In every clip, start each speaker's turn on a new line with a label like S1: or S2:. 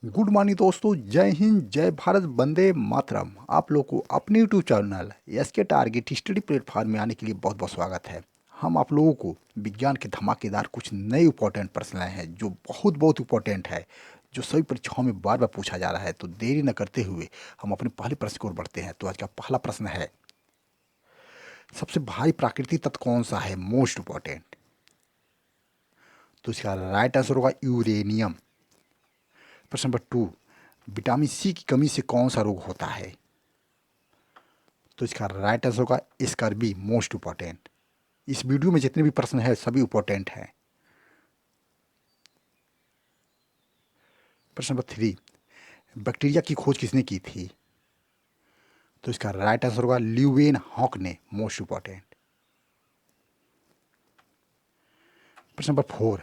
S1: Good morning दोस्तों, जय हिंद, जय भारत, वंदे मातरम। आप लोग को अपने यूट्यूब चैनल एस के टारगेट स्टडी प्लेटफॉर्म में आने के लिए बहुत बहुत स्वागत है। हम आप लोगों को विज्ञान के धमाकेदार कुछ नए इंपॉर्टेंट प्रश्न लाए हैं जो बहुत बहुत इंपॉर्टेंट है, जो सभी परीक्षाओं में बार बार पूछा जा रहा है। तो देरी न करते हुए हम अपने पहले प्रश्न की ओर बढ़ते हैं। तो आज का पहला प्रश्न है, सबसे भारी प्राकृतिक तत्व कौन सा है, मोस्ट इंपॉर्टेंट। तो इसका राइट आंसर होगा यूरेनियम। प्रश्न नंबर 2, विटामिन सी की कमी से कौन सा रोग होता है। तो इसका राइट आंसर होगा स्कर्वी, मोस्ट इंपॉर्टेंट। इस वीडियो में जितने भी प्रश्न हैं सभी इंपॉर्टेंट हैं। प्रश्न नंबर 3, बैक्टीरिया की खोज किसने की थी। तो इसका राइट आंसर होगा ल्यूवेन हॉक ने, मोस्ट इंपॉर्टेंट। प्रश्न नंबर 4,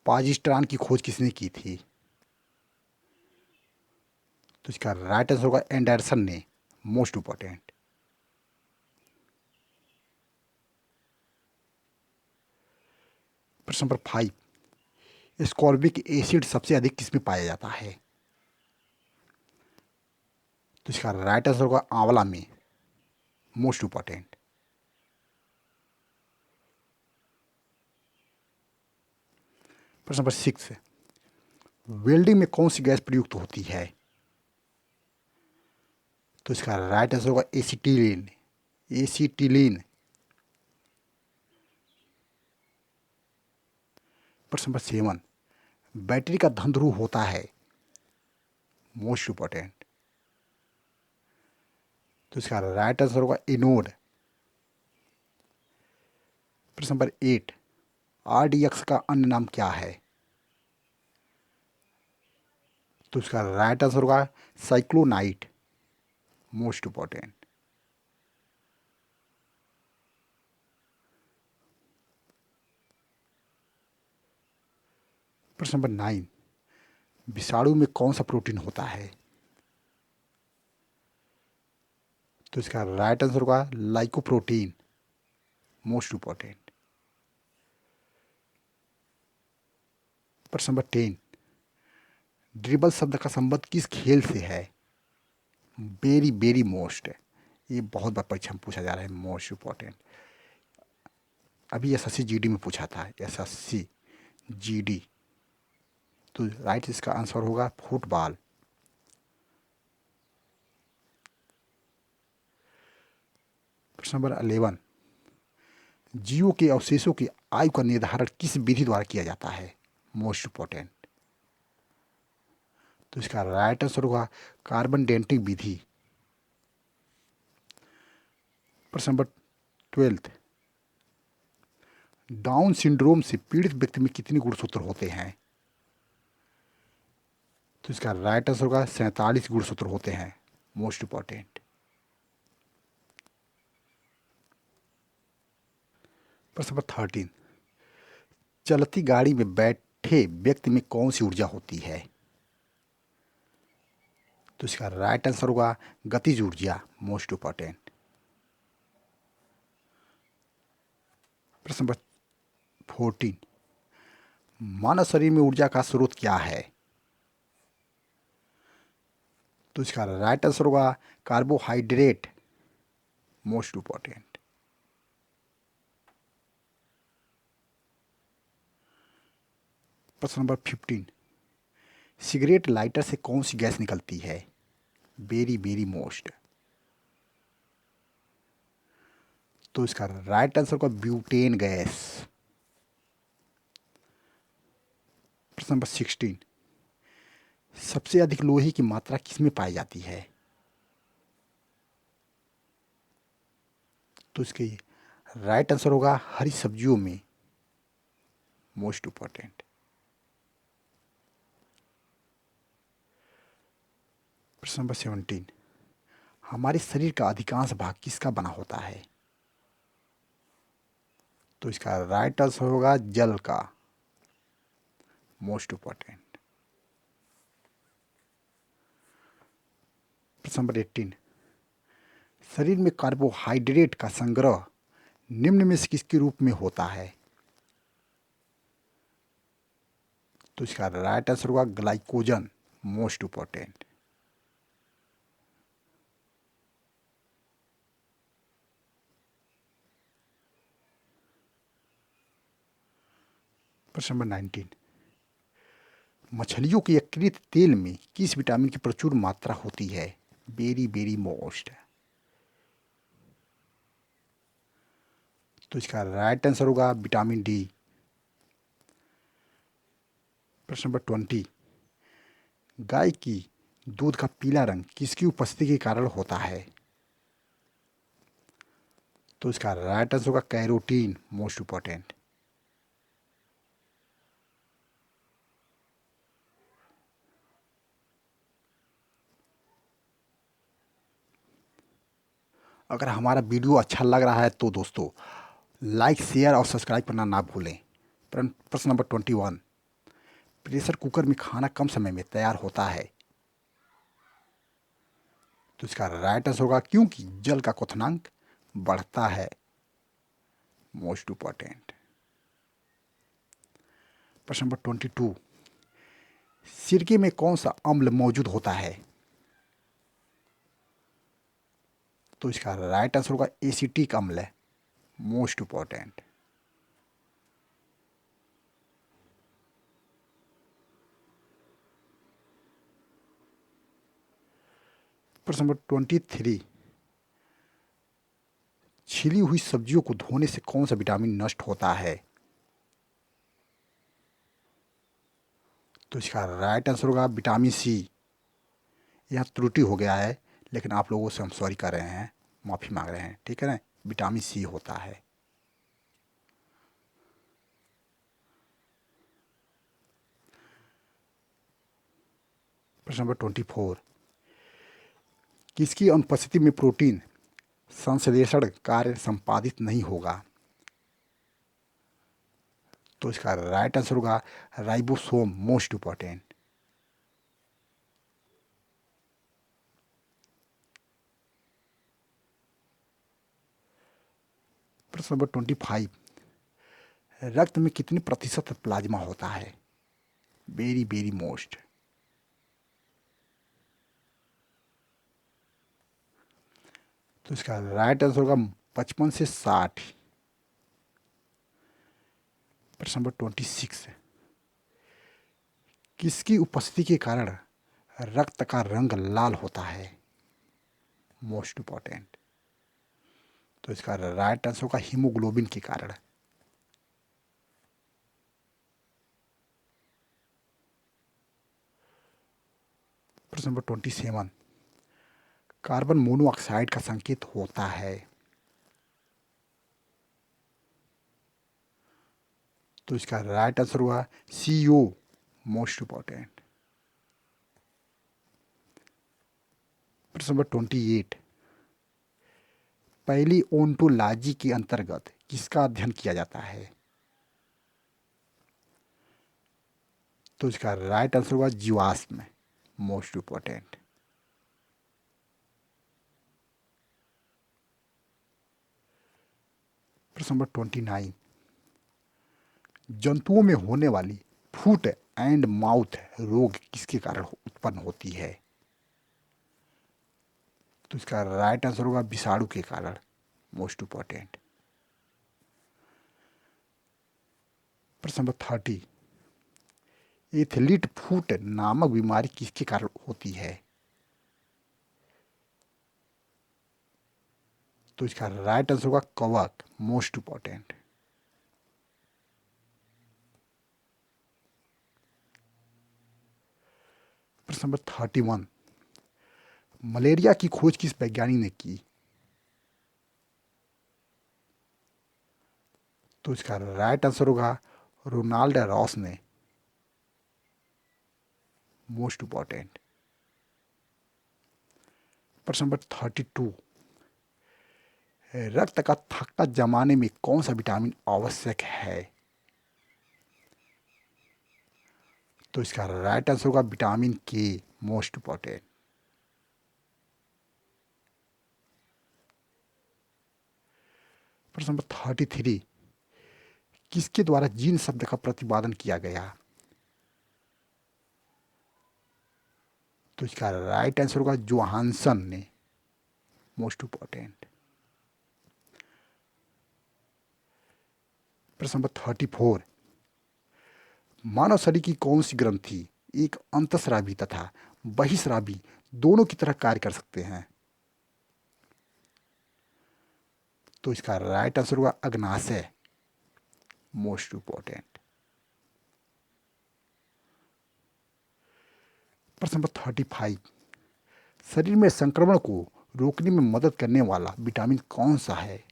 S1: पाजिस्ट्रान की खोज किसने की थी। तो इसका राइट आंसर होगा एंडरसन ने, मोस्ट इंपॉर्टेंट। प्रश्न नंबर 5, स्कॉर्बिक एसिड सबसे अधिक किसमें पाया जाता है। तो इसका राइट आंसर होगा आंवला में, मोस्ट इंपॉर्टेंट। प्रश्न नंबर 6, वेल्डिंग में कौन सी गैस प्रयुक्त होती है। तो इसका राइट आंसर होगा एसिटिलीन, एसिटिलीन। प्रश्न नंबर 7, बैटरी का धन ध्रुव होता है, मोस्ट इंपॉर्टेंट। तो इसका राइट आंसर होगा एनोड। प्रश्न नंबर 8, आरडीएक्स का अन्य नाम क्या है। तो इसका राइट आंसर होगा साइक्लोनाइट, मोस्ट इंपॉर्टेंट। प्रश्न नंबर 9, विषाणु में कौन सा प्रोटीन होता है। तो इसका राइट आंसर होगा लाइकोप्रोटीन, मोस्ट इंपॉर्टेंट। प्रश्न नंबर 10, ड्रिबल शब्द का संबंध किस खेल से है। वेरी वेरी मोस्ट, ये बहुत बार परीक्षा में पूछा जा रहा है, मोस्ट इंपॉर्टेंट। अभी एसएससी जीडी में पूछा था, एसएससी जीडी। तो राइट इसका आंसर होगा फुटबॉल। प्रश्न नंबर 11, जीवों के अवशेषों की आयु का निर्धारण किस विधि द्वारा किया जाता है, मोस्ट इंपॉर्टेंट। तो इसका राइट आंसर होगा कार्बन डेंटिंग विधि। प्रश्न नंबर 12, डाउन सिंड्रोम से पीड़ित व्यक्ति में कितने गुणसूत्र होते हैं। तो इसका राइट आंसर होगा 47 गुणसूत्र होते हैं, मोस्ट इंपॉर्टेंट। प्रश्न नंबर 13, चलती गाड़ी में बैठे व्यक्ति में कौन सी ऊर्जा होती है। तो इसका राइट आंसर होगा गतिज ऊर्जा, मोस्ट इंपॉर्टेंट। प्रश्न नंबर 14, मानव शरीर में ऊर्जा का स्रोत क्या है। तो इसका राइट आंसर होगा कार्बोहाइड्रेट, मोस्ट इंपॉर्टेंट। प्रश्न नंबर 15, सिगरेट लाइटर से कौन सी गैस निकलती है, वेरी वेरी मोस्ट। तो इसका राइट आंसर होगा ब्यूटेन गैस। प्रश्न नंबर 16, सबसे अधिक लोहे की मात्रा किसमें पाई जाती है। तो इसके राइट आंसर होगा हरी सब्जियों में, मोस्ट इंपॉर्टेंट। प्रश्न नंबर 17, हमारे शरीर का अधिकांश भाग किसका बना होता है। तो इसका राइट आंसर होगा जल का, मोस्ट इंपॉर्टेंट। प्रश्न नंबर 18, शरीर में कार्बोहाइड्रेट का संग्रह निम्न में से किसके रूप में होता है। तो इसका राइट आंसर होगा ग्लाइकोजन, मोस्ट इम्पॉर्टेंट। प्रश्न नंबर 19, मछलियों के यकृत तेल में किस विटामिन की प्रचुर मात्रा होती है? Very very most. तो इसका राइट आंसर होगा विटामिन डी। प्रश्न नंबर 20, गाय की दूध का पीला रंग किसकी उपस्थिति के कारण होता है? तो इसका राइट आंसर होगा कैरोटीन, मोस्ट इंपॉर्टेंट। अगर हमारा वीडियो अच्छा लग रहा है तो दोस्तों लाइक शेयर और सब्सक्राइब करना ना भूलें। प्रश्न नंबर 21, प्रेशर कुकर में खाना कम समय में तैयार होता है? तो इसका राइट आंसर होगा क्योंकि जल का क्वथनांक बढ़ता है, मोस्ट इंपॉर्टेंट। प्रश्न नंबर 22, सिरके में कौन सा अम्ल मौजूद होता है? तो इसका राइट आंसर होगा एसिटिक अम्ल, मोस्ट इंपॉर्टेंट। प्रश्न नंबर 23, छिली हुई सब्जियों को धोने से कौन सा विटामिन नष्ट होता है? तो इसका राइट आंसर होगा विटामिन सी। यहाँ त्रुटि हो गया है, लेकिन आप लोगों से हम सॉरी कर रहे हैं, माफ़ी मांग रहे हैं, ठीक है ना? विटामिन सी होता है। प्रश्न नंबर 24, किसकी अनुपस्थिति में प्रोटीन संश्लेषण कार्य संपादित नहीं होगा? तो इसका राइट आंसर होगा राइबोसोम, मोस्ट इंपॉर्टेंट। प्रश्न नंबर 25, रक्त में कितने प्रतिशत प्लाज्मा होता है? Very very most. तो इसका राइट आंसर होगा 55 से 60। प्रश्न नंबर 26, किसकी उपस्थिति के कारण रक्त का रंग लाल होता है? Most important. तो इसका राइट आंसर होगा हीमोग्लोबिन के कारण। प्रश्न नंबर 27, कार्बन मोनोऑक्साइड का संकेत होता है? तो इसका राइट आंसर हुआ CO, मोस्ट इंपॉर्टेंट। प्रश्न नंबर 28, पहली ओंटोलॉजी के अंतर्गत किसका अध्ययन किया जाता है? तो इसका राइट आंसर हुआ जीवाश्म, मोस्ट इंपॉर्टेंट। प्रश्न नंबर 29, जंतुओं में होने वाली फुट एंड माउथ रोग किसके कारण उत्पन्न होती है? तो इसका राइट आंसर होगा विषाणु के कारण, मोस्ट इंपॉर्टेंट। प्रश्न नंबर 30, एथलीट फुट नामक बीमारी किसके कारण होती है? तो इसका राइट आंसर होगा कवक, मोस्ट इंपॉर्टेंट। प्रश्न नंबर 31, मलेरिया की खोज किस वैज्ञानिक ने की? तो इसका राइट आंसर होगा रोनाल्ड रॉस ने, मोस्ट इंपॉर्टेंट। प्रश्न नंबर 32, रक्त का थक्का जमाने में कौन सा विटामिन आवश्यक है? तो इसका राइट आंसर होगा विटामिन के, मोस्ट इंपॉर्टेंट। प्रश्न नंबर 33, किसके द्वारा जीन शब्द का प्रतिपादन किया गया? तो इसका राइट आंसर होगा जोहानसन ने। Most important. प्रश्न नंबर 34। मानव शरीर की कौन सी ग्रंथि एक अंतःस्रावी तथा बहिःस्रावी दोनों की तरह कार्य कर सकते हैं? तो इसका राइट आंसर होगा अग्नाशय। Most important. प्रश्न नंबर 35। शरीर में संक्रमण को रोकने में मदद करने वाला विटामिन कौन सा है?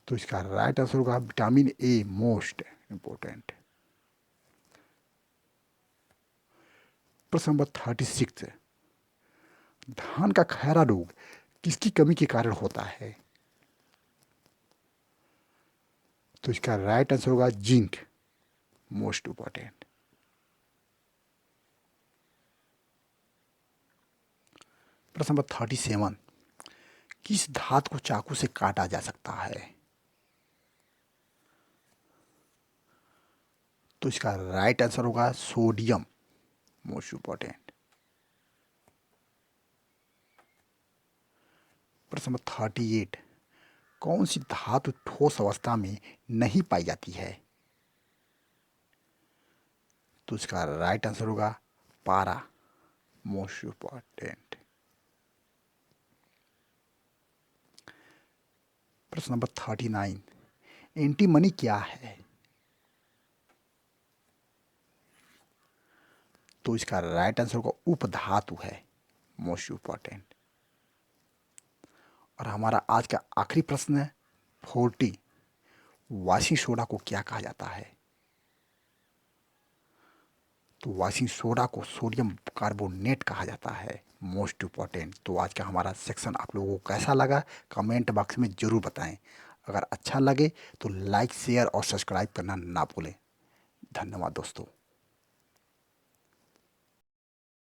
S1: तो इसका राइट आंसर होगा विटामिन ए। Most important. प्रश्न नंबर 36। धान का खैरा रोग किसकी कमी के कारण होता है? तो इसका राइट आंसर होगा जिंक। Most important. प्रश्न नंबर 37। किस धातु को चाकू से काटा जा सकता है? तो इसका राइट आंसर होगा सोडियम। Most important. प्रश्न नंबर 38। कौन सी धातु ठोस अवस्था में नहीं पाई जाती है? तो इसका राइट आंसर होगा पारा। Most important. प्रश्न नंबर 39। एंटीमनी क्या है? तो इसका राइट आंसर होगा उपधातु है। Most important. और हमारा आज का आखिरी प्रश्न है 40। वॉशिंग सोडा को क्या कहा जाता है? तो वॉशिंग सोडा को सोडियम कार्बोनेट कहा जाता है। Most important. तो आज का हमारा सेक्शन आप लोगों को कैसा लगा कमेंट बॉक्स में ज़रूर बताएं। अगर अच्छा लगे तो लाइक शेयर और सब्सक्राइब करना ना भूलें। धन्यवाद दोस्तों।